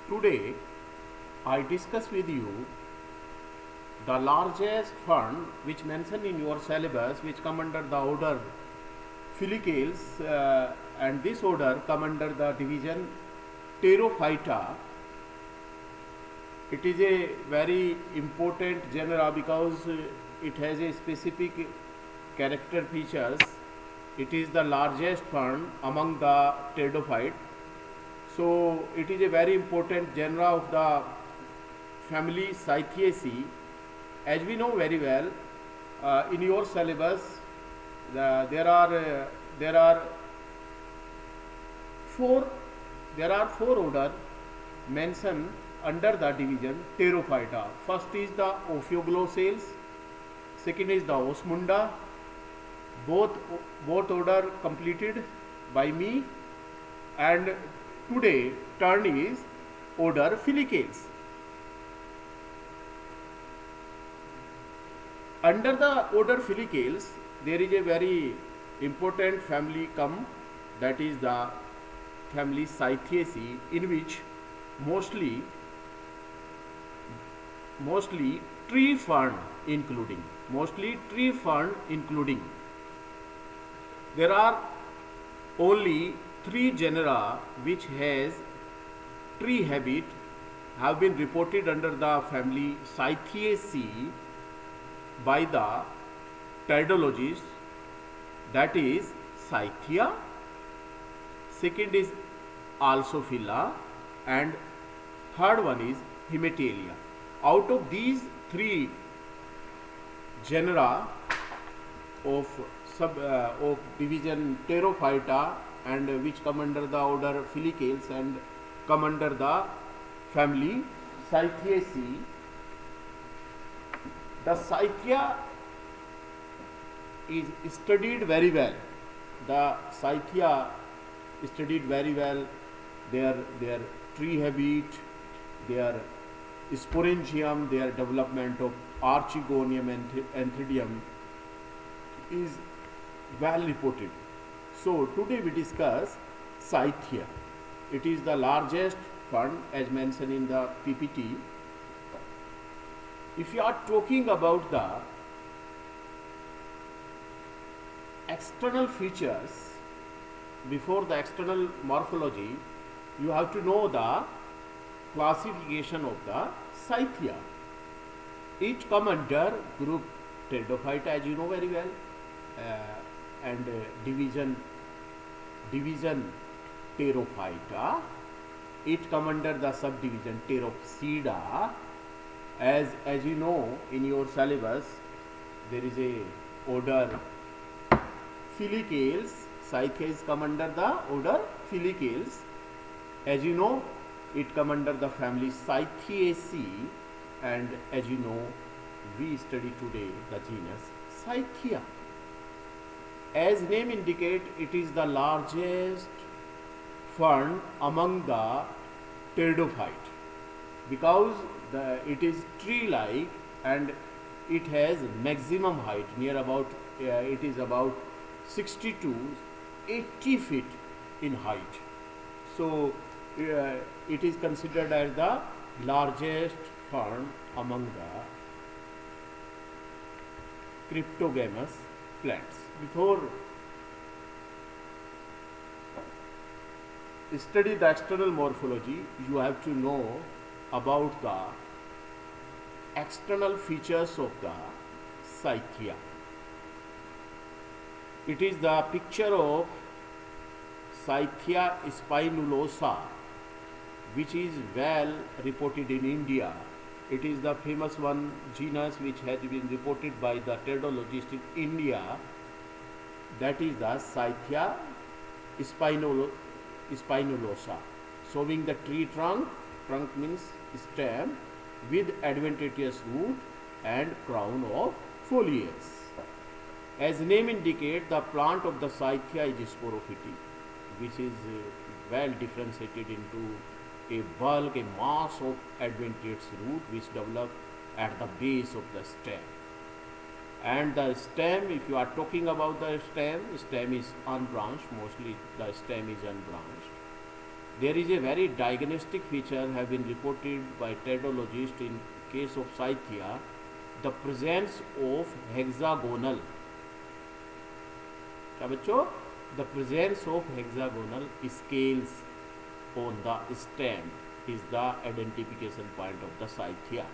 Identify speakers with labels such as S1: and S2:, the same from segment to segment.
S1: Today, I discuss with you the largest fund which mentioned in your syllabus, which come under the order Filicales, and this order come under the division Pterophyta. It is a very important genera because it has a specific character features. It is the largest fern among the pteridophyte. So it is a very important genre of the family Cythiaceae. As we know very well, in your syllabus, there are four order mentioned under the division Pterophyta. First is the Ophioglossales, second is the Osmunda. Both order completed by me, and today turn is order Filicales. Under the order Filicales, there is a very important family come, that is the family Cythiaceae, in which mostly tree fern including. There are only three genera which has tree habit have been reported under the family Cythiaceae by the pteridologists, that is Cythia, second is Alsophila, and third one is Hemetalia. Out of these three genera of division Pterophyta, and which come under the order Filicales and come under the family Cythiaceae, the Cythia is studied very well. Their tree habit, their sporangium, their development of Archegonium and Anthridium is well reported. So today we discuss Cythia. It is the largest fern as mentioned in the PPT. If you are talking about the external features, before the external morphology, you have to know the classification of the Cythia. Each come under group Pteridophyta, as you know very well, and division Pterophyta. Each come under the subdivision Pteropsida. As you know in your syllabus, there is a order Filicales. Cythiaceae come under the order Filicales. As you know, it come under the family Cythiaceae, and as you know, we study today the genus Cythia. As name indicate, it is the largest fern among the pteridophyte because it is tree-like and it has maximum height near about it is about 60 to 80 feet in height. So it is considered as the largest fern among the cryptogamous plants. Before study the external morphology, you have to know about the external features of the Cythia. It is the picture of Cythia spinulosa, which is well reported in India. It is the famous one genus which has been reported by the pteridologists in India, that is the Cythia spinulosa, showing the tree trunk means stem, with adventitious root and crown of foliage. As name indicate, the plant of the Cythia is sporophytic, which is well differentiated into a bulk, a mass of adventitious root which develop at the base of the stem. And the stem, if you are talking about the stem is unbranched, mostly the stem is unbranched. There is a very diagnostic feature have been reported by tedologists in case of Scythia, the presence of hexagonal. क्या बच्चों? The presence of hexagonal scales on the stem is the identification point of the Scythia.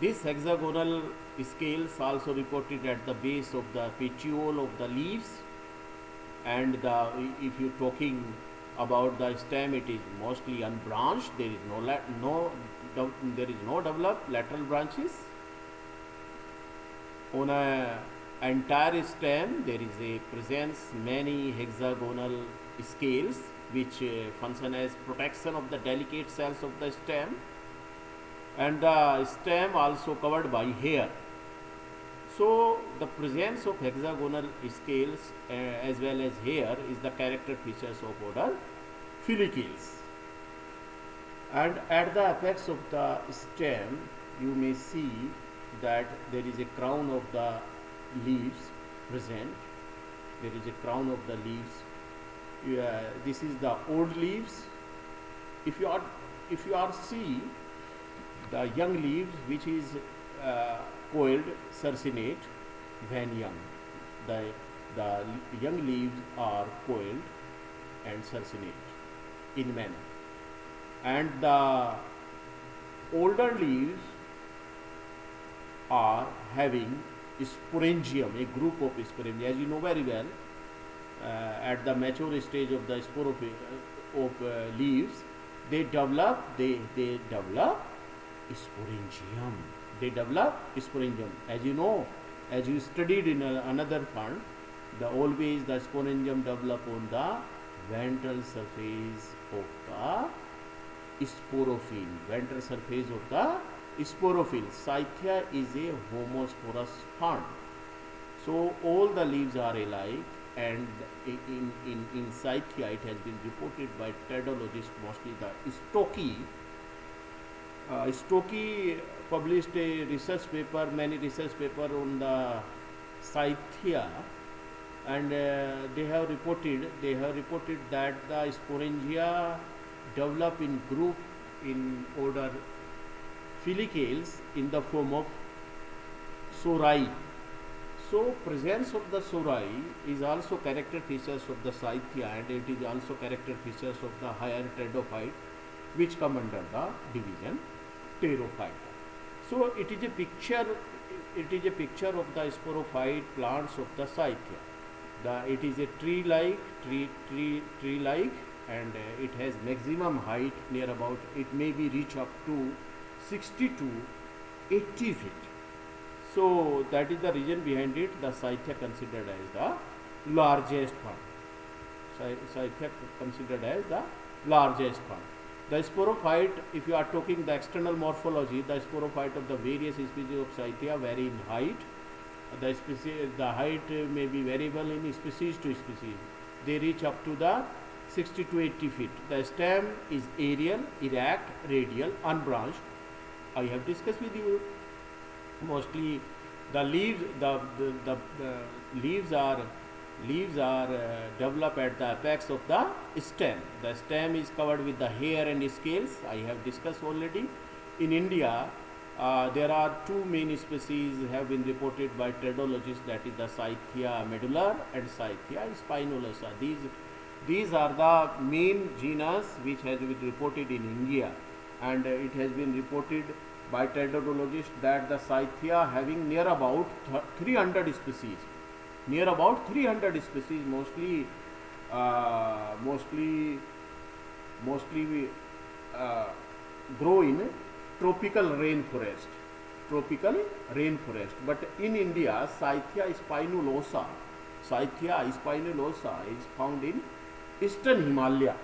S1: This hexagonal scales also reported at the base of the petiole of the leaves, and if you talking about the stem, it is mostly unbranched. There is there is no developed lateral branches. On a entire stem there is a presence many hexagonal scales which function as protection of the delicate cells of the stem, and the stem also covered by hair. So the presence of hexagonal scales as well as hair is the character features of order Filicales. And at the apex of the stem you may see that there is a crown of the leaves present. There is a crown of the leaves. This is the old leaves. If you are see the young leaves, which is coiled circinate when young. The young leaves are coiled and circinate in manner, and the older leaves are having sporangium, a group of sporangia. As you know very well, at the mature stage of the leaves, they develop sporangium. They develop sporangium. As you know, as you studied in another fund, always the sporangium develop on the ventral surface of the sporophyll. Ventral surface of the sporophyll. Scythia is a homosporous fund. So all the leaves are alike, and in Scythia it has been reported by tedologists, mostly the Stokey. Stokey published a research paper, many research paper on the Scythia, and they have reported that the sporangia develop in group in order Filicales in the form of sori. So presence of the sori is also character features of the Scythia, and it is also character features of the higher pteridophyte, which come under the division Pterophyta. So it is a picture of the sporophyte plants of the Scythia. It is a tree-like, and it has maximum height near about, it may be reach up to 60 to 80 feet. So that is the reason behind it. The Scythia considered as the largest fund. Scythia considered as the largest fund. The sporophyte, if you are talking the external morphology, the sporophyte of the various species of Scythia vary in height. The height may be variable in species to species. They reach up to the 60 to 80 feet. The stem is aerial, erect, radial, unbranched. I have discussed with you. Mostly the leaves, the leaves are developed at the apex of the stem. The stem is covered with the hair and scales. I have discussed already. In India, there are two main species have been reported by tedologists, that is the Scythia medulla and Scythia spinosa. These are the main genus which has been reported in India, and it has been reported by tedologists that the Scythia having near about 300 species. Near about 300 species, mostly grow in tropical rainforest. But in India, Scythia spinosa is found in eastern Himalaya.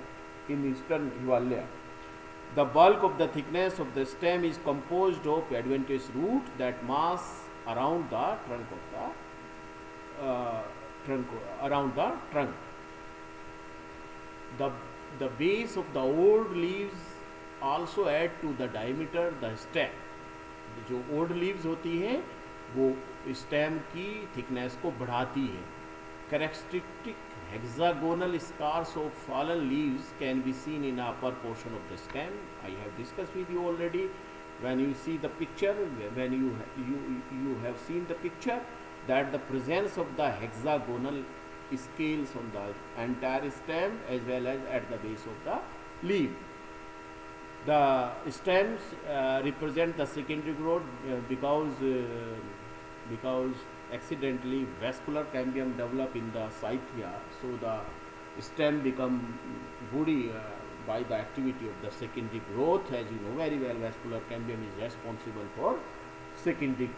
S1: The bulk of the thickness of the stem is composed of adventitious root that mass around the trunk of the base of the old leaves also add to the diameter the stem. जो old leaves होती हैं वो stem की thickness को बढ़ाती है. Characteristic hexagonal scars of fallen leaves can be seen in the upper portion of the stem. I have discussed with you already. When you see the picture, when you have seen the picture, that the presence of the hexagonal scales on the entire stem as well as at the base of the leaf. The stems represent the secondary growth because accidentally vascular cambium develop in the cythia, so the stem become woody by the activity of the secondary growth. As you know very well, vascular cambium is responsible for secondary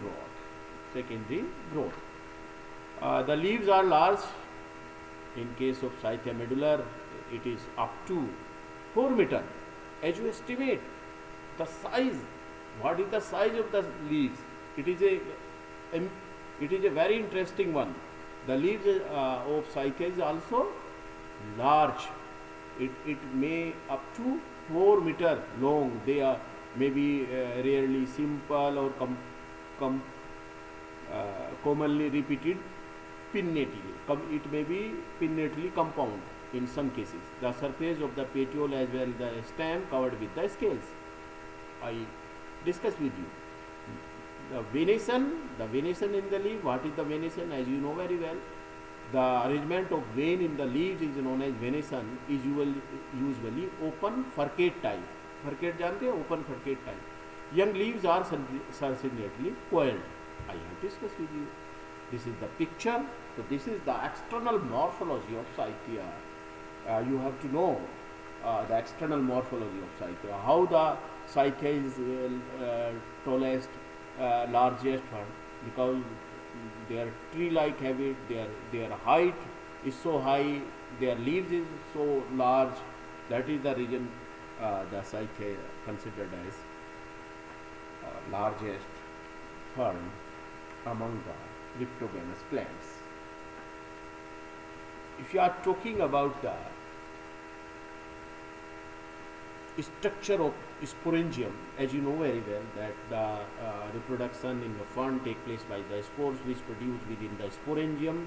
S1: growth. The leaves are large. In case of Cythia medular, it is up to 4 meter. As you estimate the size, what is the size of the leaves? It is a very interesting one. The leaves of Cythia is also large. It may up to 4 meter long. They are maybe rarely simple or commonly repeated pinnately. It may be pinnately compound in some cases. The surface of the petiole as well the stem covered with the scales. I discussed with you. The venation in the leaf. What is the venation? As you know very well, the arrangement of vein in the leaves is known as venation. Is usually open furcate type. Furcate जानते हैं? Open furcate type. Young leaves are succinctly coiled. I have discussed with you. This is the picture. So this is the external morphology of Cythia. You have to know the external morphology of Cythia. How the Cythia is tallest, largest one, because their tree-like habit, their height is so high, their leaves is so large. That is the reason the Cythia considered as largest fern among the cryptogamous plants. If you are talking about the structure of sporangium, as you know very well that the reproduction in the fern take place by the spores which produce within the sporangium,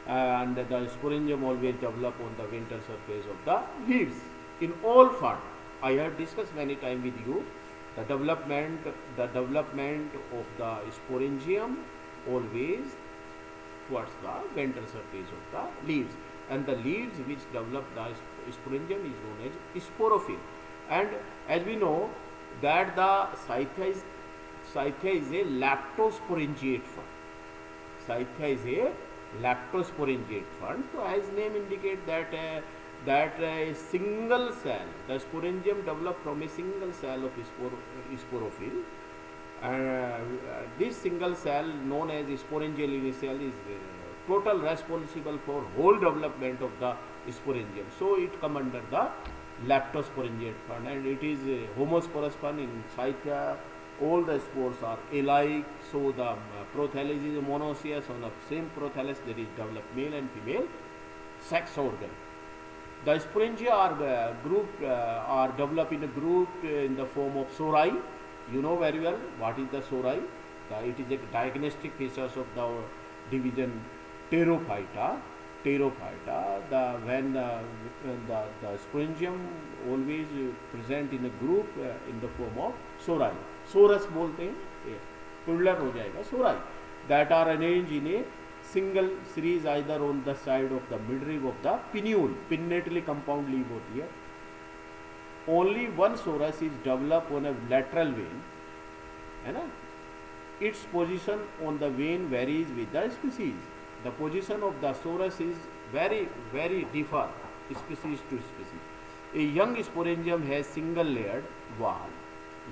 S1: and the sporangium always develop on the ventral surface of the leaves. In all fern, I have discussed many times with you the development of the sporangium always towards the ventral surface of the leaves, and the leaves which develop the sporangium is known as sporophyll. And as we know that the Cythia is a leptosporangiate fern. Cythia is a leptosporangiate fern. So as name indicate that a single cell, the sporangium develop from a single cell of sporophyll. This single cell known as sporangial cell is total responsible for whole development of the sporangium. So it come under the leptosporangiate fern, and it is a homosporous fern. In Cythia, all the spores are alike. So the prothallus is monoecious. On the same prothallus there is developed male and female sex organ. The sporangia are developed in a group in the form of sori. You know very well what is the sori. It is a diagnostic features of the division Pterophyta. When the sporangium always present in a group in the form of sori. Sorus बोलते हैं, plural हो जाएगा sori. That are arranged in a single series either on the side of the midrib of the pinnule. Pinnately compound leaf होती है. Only one sorus is developed on a lateral vein, है ना? Its position on the vein varies with the species. The position of the sorus is very differ species to species. A young sporangium has single layered wall.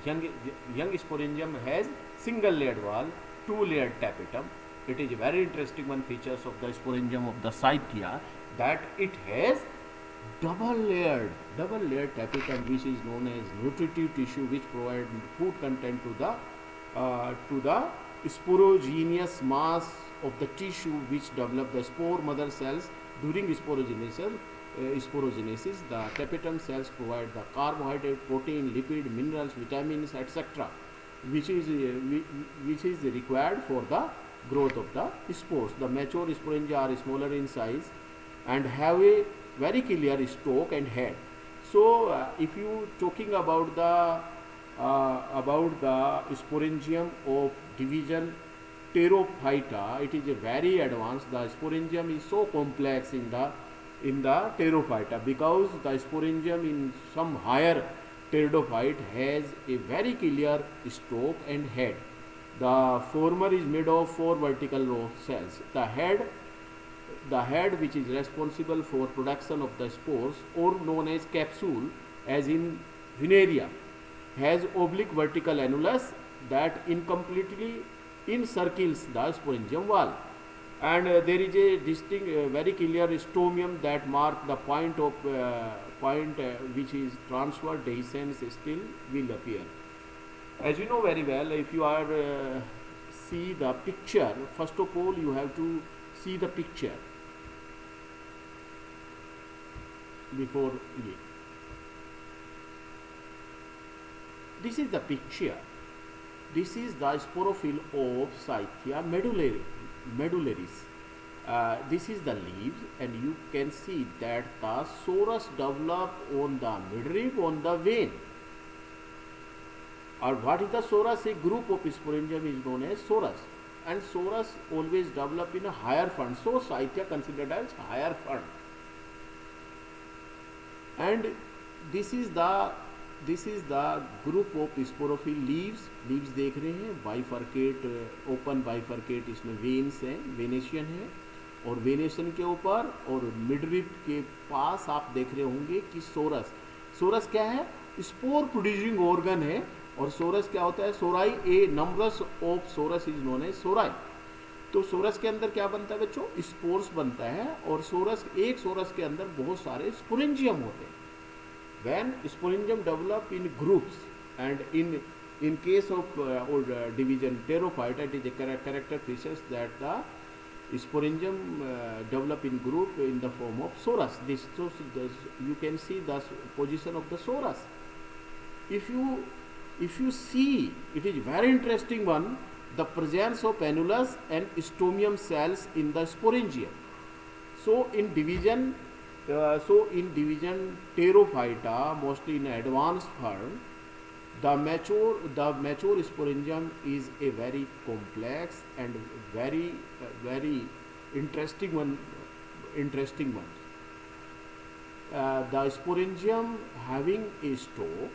S1: Young sporangium has single layered wall, two layered tapetum. It is a very interesting one features of the sporangium of the Cythia, that it has double layered tapetum, which is known as nutritive tissue, which provide food content to the sporogenous mass of the tissue which develop the spore mother cells during sporogenesis. The tapetum cells provide the carbohydrate, protein, lipid, minerals, vitamins, etc., which is required for the growth of the spores. The mature sporangia are smaller in size and have a very clear stalk and head. So if you talking about the sporangium of division Pterophyta, it is a very advanced. The sporangium is so complex in the Pterophyta, because the sporangium in some higher pteridophyte has a very clear stalk and head. The former is made of 4 vertical row cells. The head which is responsible for production of the spores, or known as capsule, as in Veneria, has oblique vertical annulus that incompletely encircles the sporangium wall, and there is a distinct very clear stomium that mark the point which is transfer dehiscence still will appear. As you know very well, if you are see the picture, first of all you have to see the picture before it. This is the picture. This is the sporophyll of Cythia medullaris. This is the leaves, and you can see that the sorus develop on the midrib on the vein. Or what is the sorus? A group of sporangium is known as sorus, and sorus always develop in a higher fund. So Cythia considered as higher fund, and this is the group of sporophyll leaves देख रहे हैं, bifurcate, open bifurcate, इसमें veins हैं, Venetian है, और venation के ऊपर और मिडरिप के पास आप देख रहे होंगे कि सोरस क्या है? स्पोर प्रोड्यूसिंग ऑर्गन है। और सोरस क्या होता है? Sori, a numbers of sorus is known as sori. तो सोरस के अंदर क्या बनता है बच्चों? स्पोर्स बनता है, और एक सोरस के अंदर बहुत सारे स्पोरेंजियम होते हैं। When sporangium develop in groups, and in case of division Pterophyta, it is a character features that the sporangium develop in group in the form of sorus. You can see the position of the sorus. If you see, it is very interesting one, the presence of annulus and stomium cells in the sporangium. So in division Pterophyta, mostly in advanced form, the mature sporangium is a very complex and very interesting one. The sporangium having a stalk.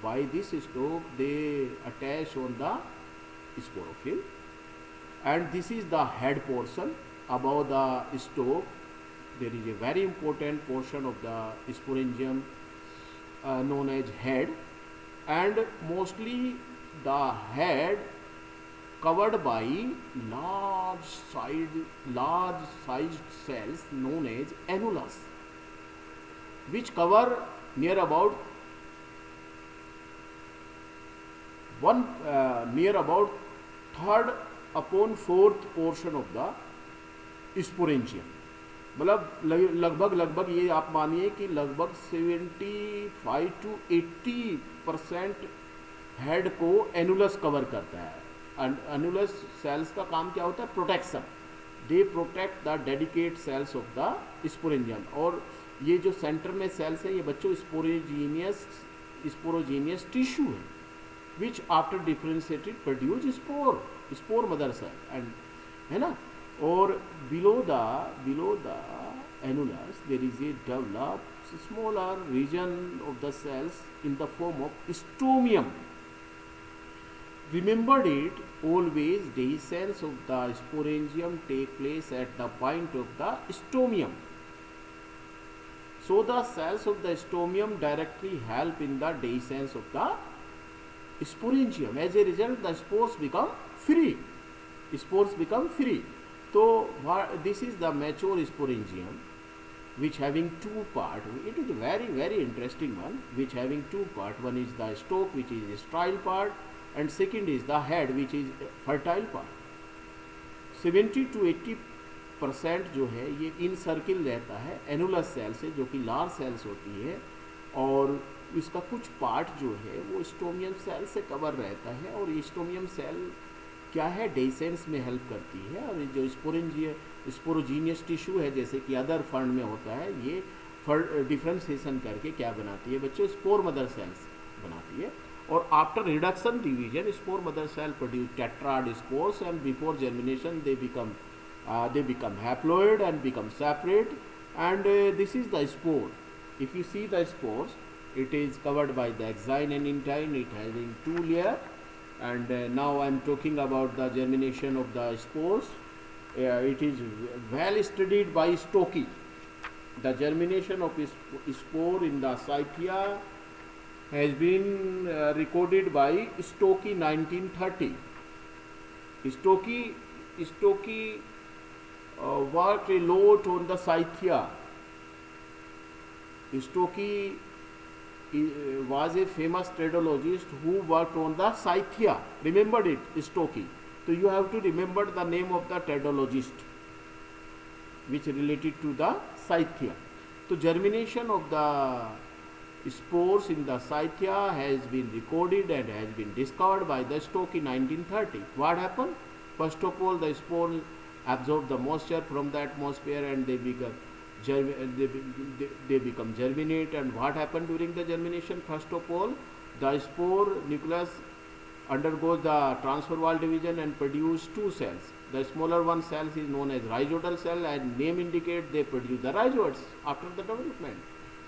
S1: By this stalk they attach on the sporophyll, and this is the head portion. Above the stalk there is a very important portion of the sporangium known as head, and mostly the head covered by large sized cells known as annulus, which cover near about third upon fourth portion of the sporangium. मतलब लगभग ये आप मानिए कि लगभग 75 to 80% head को annulus cover करता है। एनुलस सेल्स का काम क्या होता है? Protection. They protect the dedicate cells of the sporangium. और ये जो सेंटर में सेल्स है, ये बच्चों स्पोरोजीनियस टिश्यू है, which after differentiated produce spore mother cell, and है ना। और below the annulus there is a developed smaller region of the cells in the form of stomium. Remembered it always, dehiscence of the sporangium take place at the point of the stomium. So the cells of the stomium directly help in the dehiscence of the sporangium. As a result, the spores become free. So this is the mature sporangium, which having two parts. It is a very interesting one, which having two parts. One is the stalk, which is a sterile part, and second is the head, which is fertile part. 70 to 80% जो है ये इन circle रहता है annulus cell से, जो कि large cells होती है, और इसका कुछ पार्ट जो है वो स्टोमियम सेल से कवर रहता है। और स्टोमियम सेल क्या है, डेसेंस में हेल्प करती है। और जो स्पोरोजीनियस टिश्यू है जैसे कि अदर फंड में होता है, ये डिफ्रेंसिएशन करके क्या बनाती है बच्चों, स्पोर मदर सेल्स बनाती है। और after reduction division spore mother cell produce tetrad spores and before germination they become haploid and become separate, and this is the spore. If you see the spores, it is covered by the exine and intine, it having two layer. And now I am talking about the germination of the spores. It is well studied by Stokey. The germination of spore in the Scythia has been recorded by Stokey 1930. Stokey worked a lot on the Scythia. Stokey was a famous tradologist who worked on the Scythia. Remembered it, Stokey. So you have to remember the name of the tradologist which related to the Scythia. So germination of the spores in the Scythia has been recorded and has been discovered by the Stokey 1930. What happened? First of all, the spores absorb the moisture from the atmosphere and they become germinate. And what happened during the germination? First of all, the spore nucleus undergoes the transfer wall division and produce two cells. The smaller one cells is known as rhizodal cell, and name indicate they produce the rhizoids after the development.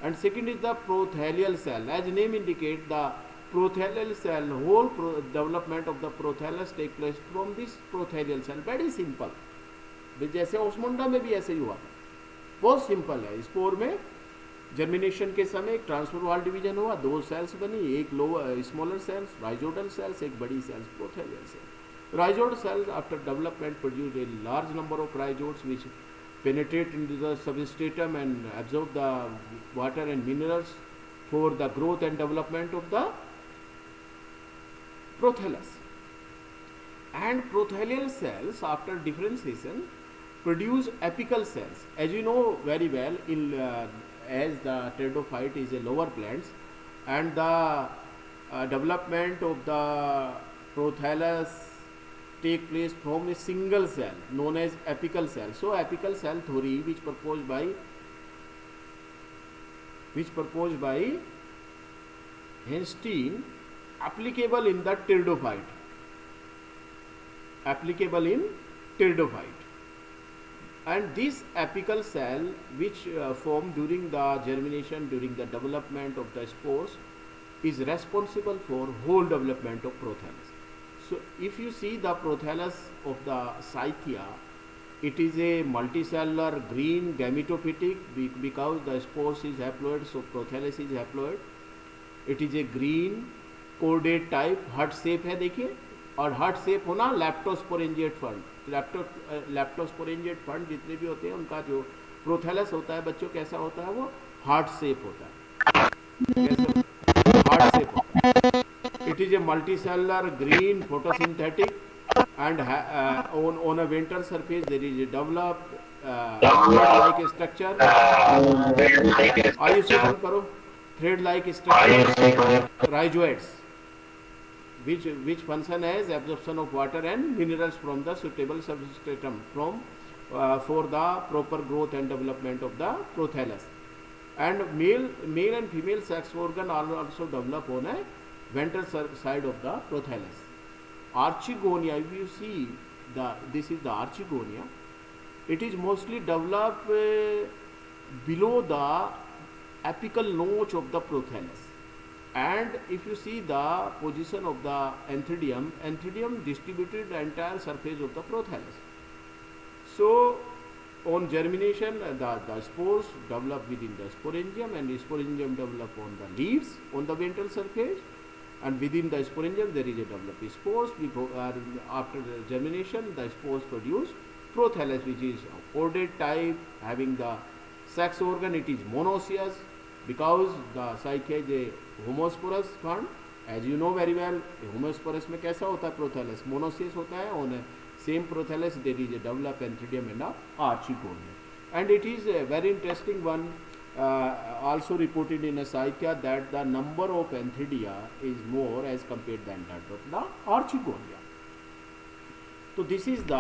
S1: And second is the prothelial cell. As name indicate, the prothelial cell, whole development of the prothallus take place from this prothelial cell. Very simple. जैसे Osmunda में भी ऐसे ही हुआ, बहुत simple है। Spore में germination के समय एक ट्रांसफर वाल डिवीजन हुआ, दो सेल्स बनी, एक lower smaller cells rhizoidal cells, एक बड़ी cells prothallial cell. Rhizoid cells after development produce a large number of rhizoids which penetrate into the substratum and absorb the water and minerals for the growth and development of the prothallus. And prothelial cells after differentiation produce apical cells. As you know very well, as the pteridophyte is a lower plants, and the development of the prothallus take place from a single cell known as apical cell. So apical cell theory which proposed by Henstein applicable in the pteridophyte. And this apical cell which form during the germination, during the development of the spores, is responsible for whole development of prothallus. So if you see the prothallus of the Scythia, it is a multicellular green gametophytic because the spores is haploid, so prothallus is haploid. It is a green cordate type, heart shape है देखिए, और heart shape होना लैप्टोस्पोरेंजिएट fund. लैप्टोस्पोरेंजिएट fund जितने भी होते हैं उनका जो प्रोथैलस होता है बच्चों कैसा होता है, वो हार्ट शेप होता है। कैसे हार्ट शेप होता है? It is a multicellular green photosynthetic and on a ventral surface there is a developed thread-like structure. आयुष्य बंद करो। Thread-like structure, rhizoids, which function as absorption of water and minerals from the suitable substratum for the proper growth and development of the prothallus. And male and female sex organ are also develop on a ventral side of the prothallus. Archegonia, if you see this is the archegonia, it is mostly developed below the apical notch of the prothallus. And if you see the position of the anthidium distributed the entire surface of the prothallus. So on germination, the spores develop within the sporangium, and the sporangium develop on the leaves on the ventral surface, and within the sporangium there is a developed spores. After the germination, the spores produce prothallus, which is cordate type, having the sex organ. It is monoecious because the Scythia is a homosporous fund. As you know very well, homosporous में कैसा होता है prothallus, monoecious होता है। On a same prothallus there is a developed anthidium and a archegonia. And it is a very interesting one, also reported in a Scythia, that the number of anthidia is more as compared than that of the archegonia. तो this is the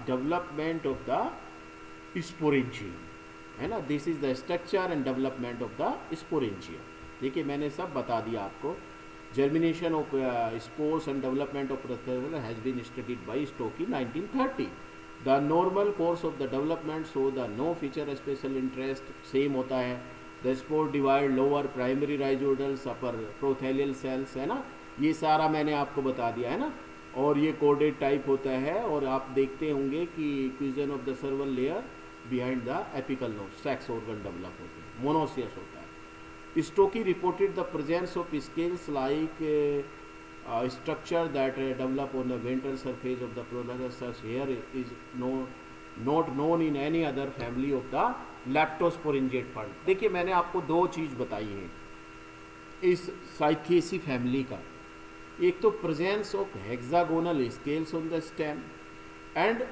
S1: development of the sporangium, है ना, this is the structure and development of the sporangium. देखिए मैंने सब बता दिया आपको। Germination of spores and development of prothalli has been studied by Stokey 1930। The normal course of the development so the no feature special interest, same होता है। The spore divide lower primary rhizoidals upper prothallial cells, है ना, ये सारा मैंने आपको बता दिया है ना। और ये कोडेड टाइप होता है, और आप देखते होंगे कि cushion of the several layer behind the apical node sex organ develop होते हैं, मोनोसियस होता है। Stokey reported the presence of scales like structure that develop on the ventral surface of the prolapse here is not known in any other family of the leptosporingiate fund। देखिए मैंने आपको दो चीज़ बताई है इस साइथियेसी फैमिली का। एक तो presence of hexagonal scales on the stem and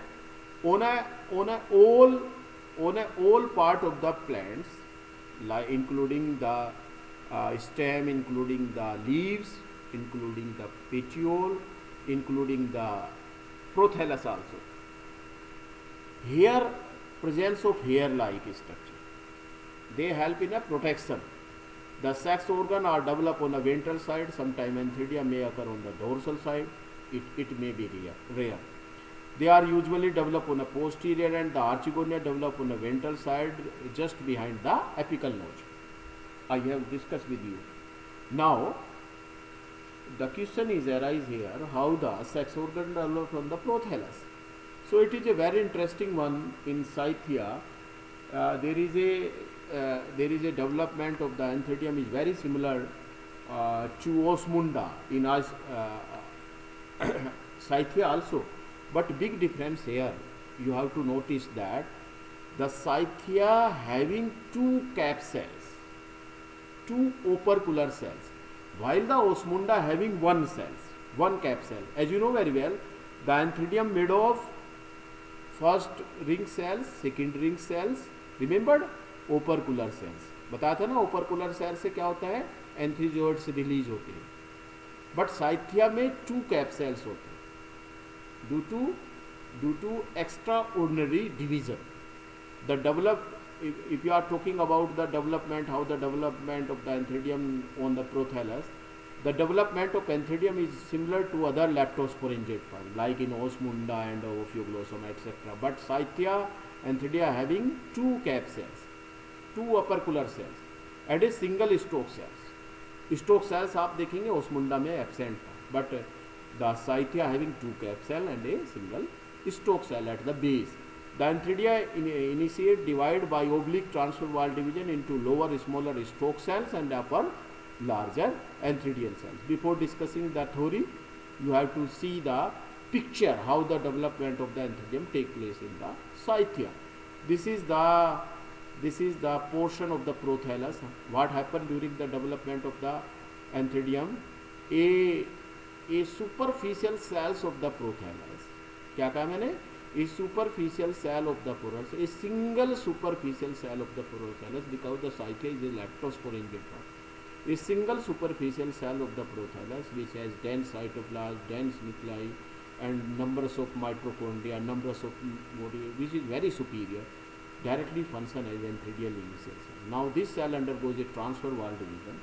S1: on all part of the plants, like including the stem, including the leaves, including the petiole, including the prothallus also. Here presence of hair-like structure, they help in a protection. The sex organ are developed on the ventral side. Sometime antheridia may occur on the dorsal side. It may be rare. They are usually developed on the posterior, and the archegonia develop on the ventral side just behind the apical notch. I have discussed with you. Now the question is arise here, how the sex organ develop on the prothallus. So it is a very interesting one in Scythia. There is a development of the antheridium is very similar to Osmunda in Scythia also, but big difference here. You have to notice that the Scythia having two cap cells, two opercular cells, while the Osmunda having one cap cell. As you know very well, the antheridium made of first ring cells, second ring cells, remembered, opercular cells। बताया था ना opercular cells से क्या होता है, एंथ्रीजोइड्स release होते हैं। But Cyathea में टू कैप सेल्स होते हैं due to extraordinary division. The if you are talking about the development, how the development of the antheridium on the prothallus, the development of antheridium is similar to other leptosporingiate fungi like in Osmunda and Ophioglossum etc. But Scythia antheridia having two cap cells, two opercular cells and a single stalk cells. Stalk cells आप देखेंगे Osmunda में absent था, but the Scythia having two cap cell and a single stalk cell at the base. The antheridia initiate divide by oblique transfer wall division into lower smaller stalk cells and upper larger antheridial cells. Before discussing the theory, you have to see the picture how the development of the antheridium take place in the Scythia. This is the portion of the prothallus. What happened during the development of the antheridium? A superficial cells of the prothallus. क्या कहा मैंने? A superficial cell of the prothallus, a single superficial cell of the prothallus, because the Scythia is a leptosporingiate form. A single superficial cell of the prothallus which has dense cytoplasm, dense nuclei, and numbers of mitochondria, numbers of body, which is very superior, directly function as antheridial initial cell. Now this cell undergoes a transfer wall division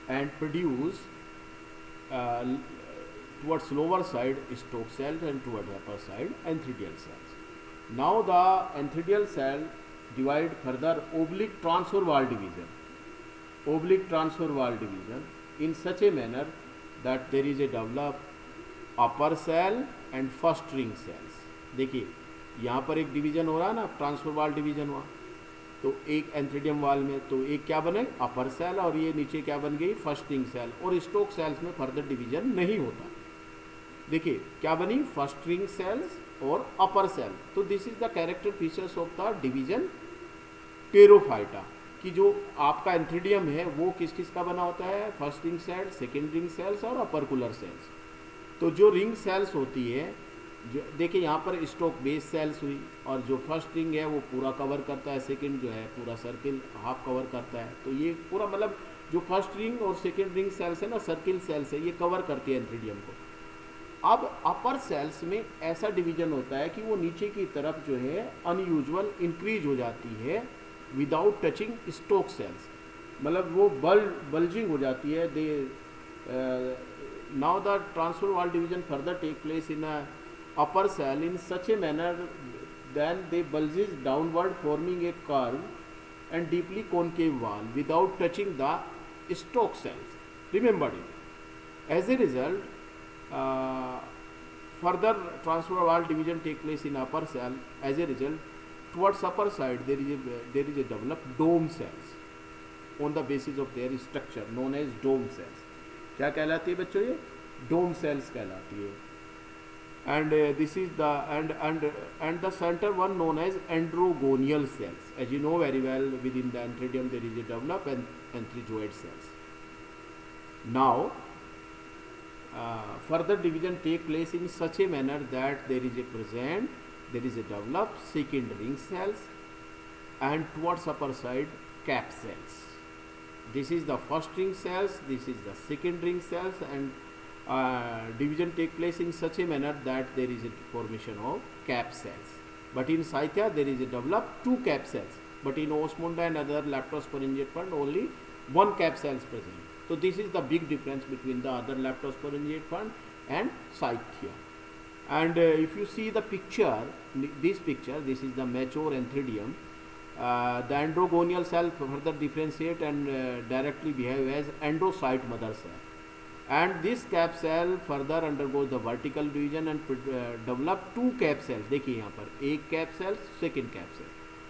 S1: and produce towards lower side stalk cells and towards upper side antheridial cells. Now the antheridial cell divide further oblique transfer wall division in such a manner that there is a develop upper cell and first ring cells. देखिए यहाँ पर एक division हो रहा है ना, transfer वाल division हुआ, तो एक एंथ्रीडियम वाल में तो एक क्या बने अपर सेल और ये नीचे क्या बन गई फर्स्ट रिंग सेल, और स्टोक सेल्स में फर्दर डिवीजन नहीं होता। देखिए क्या बनी फर्स्ट रिंग सेल्स और अपर सेल। तो this is the character features of the division Pteridophyta, कि जो आपका एंथ्रीडियम है वो किस किस का बना होता है, first ring cell, second ring cells और अपर्कुलर सेल्स। तो जो रिंग सेल्स होती है, जो देखिए यहाँ पर स्टोक बेस सेल्स हुई, और जो फर्स्ट रिंग है वो पूरा कवर करता है, सेकंड जो है पूरा सर्किल हाफ कवर करता है। तो ये पूरा मतलब जो फर्स्ट रिंग और सेकंड रिंग सेल्स है ना, सर्किल सेल्स है, ये कवर करती है एंथ्रीडियम को। अब अपर सेल्स में ऐसा डिवीजन होता है कि वो नीचे की तरफ जो है अनयूजुअल इंक्रीज हो जाती है विदाउट टचिंग स्टोक सेल्स, मतलब वो बल्जिंग हो जाती है. They now the transfer wall division further take place in a upper cell in such a manner then they bulges downward forming a curved and deeply concave wall without touching the stalk cells. Remember it. As a result, further transfer wall division take place in upper cell. As a result, towards upper side there is a developed dome cells on the basis of their structure known as dome cells. क्या कहलाती है बच्चों? ये dome cells कहलाती है. And this is the and the center one known as androgonial cells. As you know very well, within the antheridium there is a developed and antherozoid cells. Now further division take place in such a manner that there is a developed second ring cells and towards upper side cap cells. This is the first ring cells, this is the second ring cells, and division take place in such a manner that there is a formation of cap cells. But in Scythia there is a developed two cap cells, but in Osmunda and other leptosporangiate fund only one cap cell is present. So this is the big difference between the other leptosporangiate fund and Scythia. And if you see the picture, this is the mature antheridium. The androgonial cell further differentiate and directly behave as androcyte mother cell. And this cap cell further undergoes the vertical division and develop two cap cells. देखिए यहाँ पर एक cap cell, second cap cell.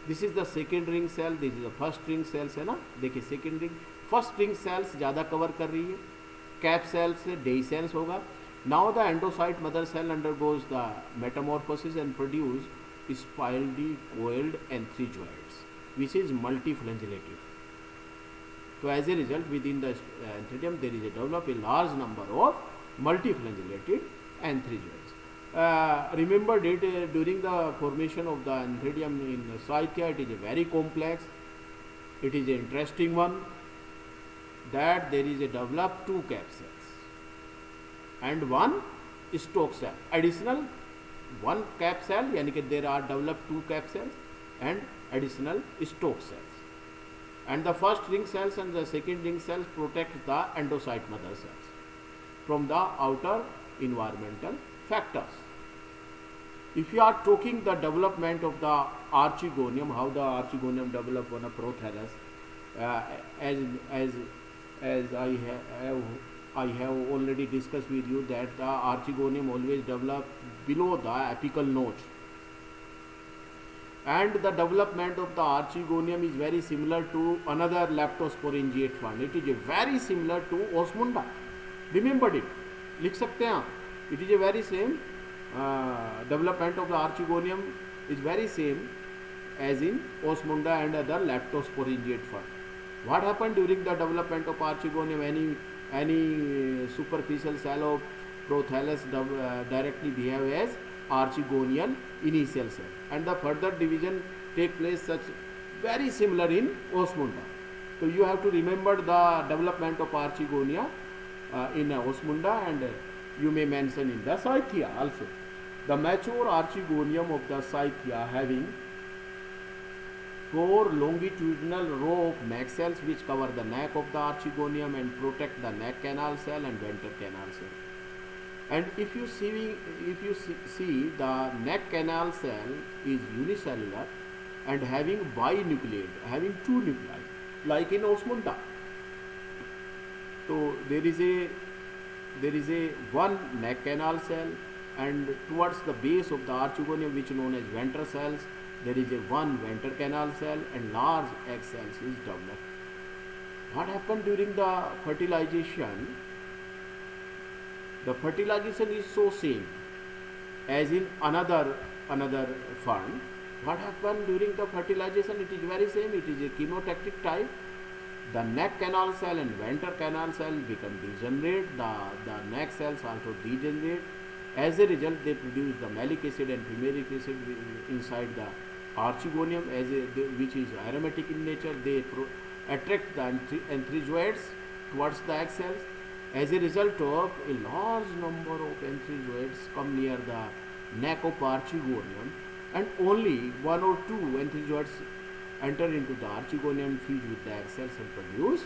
S1: This is the second ring cell, this is the first ring cells है ना. देखिए second ring, first ring cells ज़्यादा cover कर रही है. Cap cells से dehiscence होगा. Now the androcyte mother cell undergoes the metamorphosis and produce spirally coiled antherozoids, which is multiflagellated. So as a result, within the antheridium there is a develop a large number of multiflagellated antherozoids. Remember that during the formation of the antheridium in Scythia, it is a very complex, it is an interesting one, that there is a developed two cap cells and one stalk cell. Additional one cap cell, यानी कि there are developed two cap cells and additional stalk cells. And the first ring cells and the second ring cells protect the endocyte mother cells from the outer environmental factors. If you are talking the development of the archegonium, how the archegonium develop on a prothallus, as I have already discussed with you that the archegonium always develop below the apical notch. And the development of the archegonium is very similar to another leptosporangiate fund. It is very similar to Osmunda. Remember it. लिख सकते हैं आप. It is a very same development of the archegonium is very same as in Osmunda and other leptosporangiate fund. What happened during the development of archegonium? Any superficial cell of prothallus directly behave as archegonial initial cell, and the further division take place such very similar in Osmunda. So you have to remember the development of archegonia in Osmunda, and you may mention in the Scythia also. The mature archegonium of the Scythia having four longitudinal row of neck cells which cover the neck of the archegonium and protect the neck canal cell and venter canal cell. And if you see the neck canal cell is unicellular and having binucleate, having two nuclei, like in Osmunda. So there is a one neck canal cell, and towards the base of the archegonium, which is known as venter cells, there is a one venter canal cell and large egg cells is developed. What happened during the fertilization? The fertilization is so same as in another fund. What happened during the fertilization? It is very same. It is a chemotactic type. The neck canal cell and venter canal cell become degenerate. The neck cells also degenerate. As a result, they produce the malic acid and fumaric acid inside the archegonium, which is aromatic in nature. They attract the antherozoids towards the egg cells, As a result of a large number of anthrozoids come near the neck of archegonium, and only one or two anthrozoids enter into the archegonium, fuse with the egg cells and produce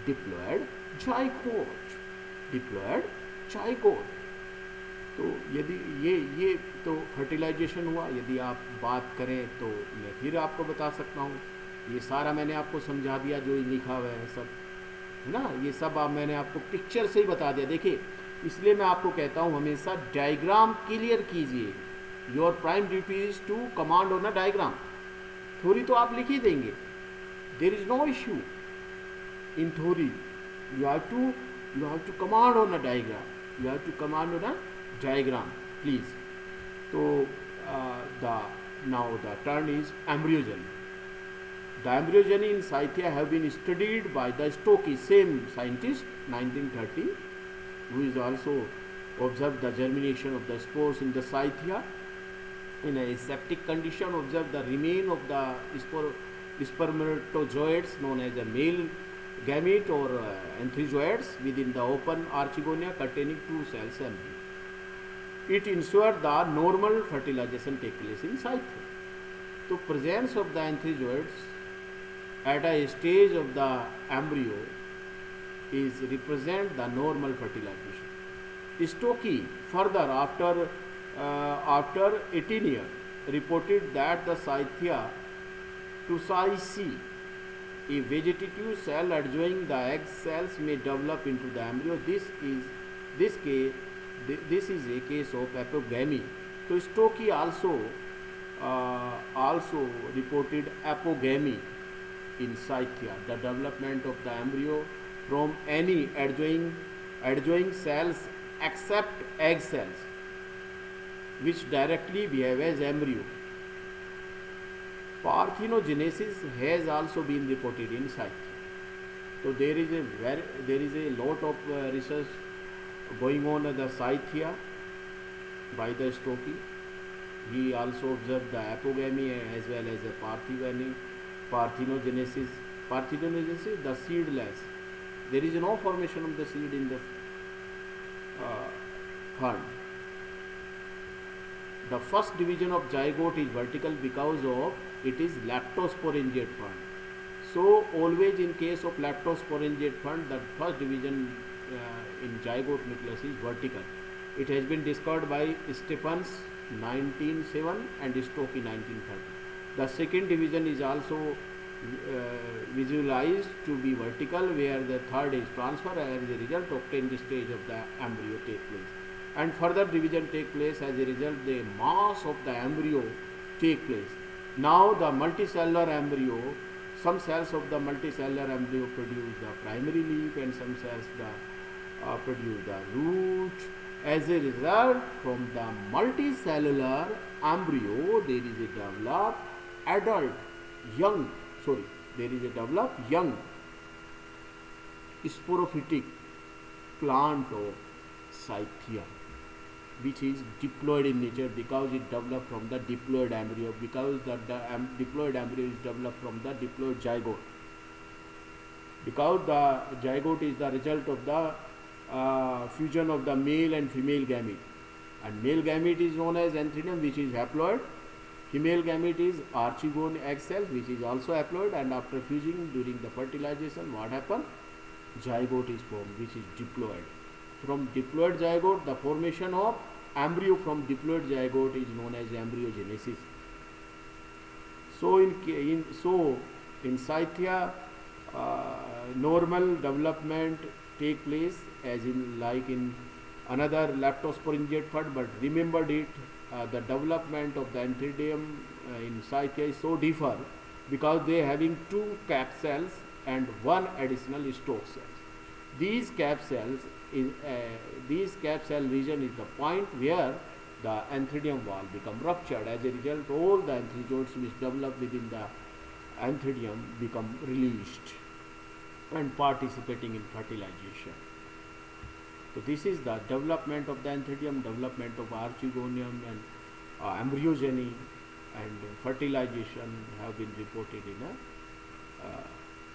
S1: diploid zygote. Diploid zygote. तो यदि ये तो fertilisation हुआ. यदि आप बात करें तो मैं फिर आपको बता सकता हूँ. ये सारा मैंने आपको समझा दिया जो लिखा हुआ है सब, है ना. ये सब मैंने आपको पिक्चर से ही बता दिया. देखिए, इसलिए मैं आपको कहता हूँ हमेशा डायग्राम क्लियर कीजिए. Your prime duty is to command on a diagram. Theory तो आप लिख ही देंगे, there is no issue in theory. You have to command on a diagram. You have to command on a diagram, please. तो now the turn is embryogeny. The embryogeny in Scythia have been studied by the Stokes, same scientist, 1930, who is also observed the germination of the spores in the Scythia. In a aseptic condition, observed the remain of the spermatozoids known as a male gamete or anthrozoids within the open archegonia containing two cells embryo. It ensured the normal fertilization take place in Scythia. So presence of the anthrozoids at a stage of the embryo is represent the normal fertilization. Stokes further after 18 years reported that the Scythia tusaci, a vegetative cell adjoining the egg cells, may develop into the embryo. This is a case of apogamy. So Stokes also reported apogamy in Scythia, the development of the embryo from any adjoining cells except egg cells, which directly behave as embryo. Parthenogenesis has also been reported in Scythia. So there is a lot of research going on at the Scythia by the Stokes. He also observed the apogamy as well as the parthenogenesis. Parthenogenesis, the seedless. There is no formation of the seed in the fund. The first division of zygote is vertical because of it is lactosporangiate fund. So always in case of lactosporangiate fund, the first division in zygote nucleus is vertical. It has been discovered by Stephens 1907 and Stokes 1930. The second division is also visualized to be vertical, where the third is transfer, and as a result obtained the stage of the embryo take place. And further division take place. As a result, the mass of the embryo take place. Now the multicellular embryo, some cells of the multicellular embryo produce the primary leaf, and some cells produce the root. As a result, from the multicellular embryo, there is a developed young sporophytic plant of Scythia, which is diploid in nature because it developed from the diploid embryo, because the diploid embryo is developed from the diploid zygote. Because the zygote is the result of the fusion of the male and female gamete, and male gamete is known as antheridium, which is haploid. Female gamete is archegone egg cell, which is also haploid, and after fusing during the fertilization, what happens? Zygote is formed, which is diploid. From diploid zygote, the formation of embryo from diploid zygote is known as embryogenesis. So in Scythia, normal development take place as in like in another lactosporangiate fund, but remembered it, the development of the antheridium in Scythia is so differ because they having two cap cells and one additional stalk cells. These cap cell region is the point where the antheridium wall become ruptured. As a result, all the anthrozoids which develop within the antheridium become released and participating in fertilization. So this is the development of the antheridium, development of archegonium, and embryogeny and fertilization have been reported in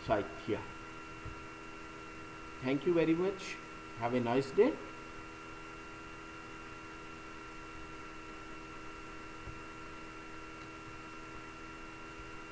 S1: Scythia. Thank you very much. Have a nice day.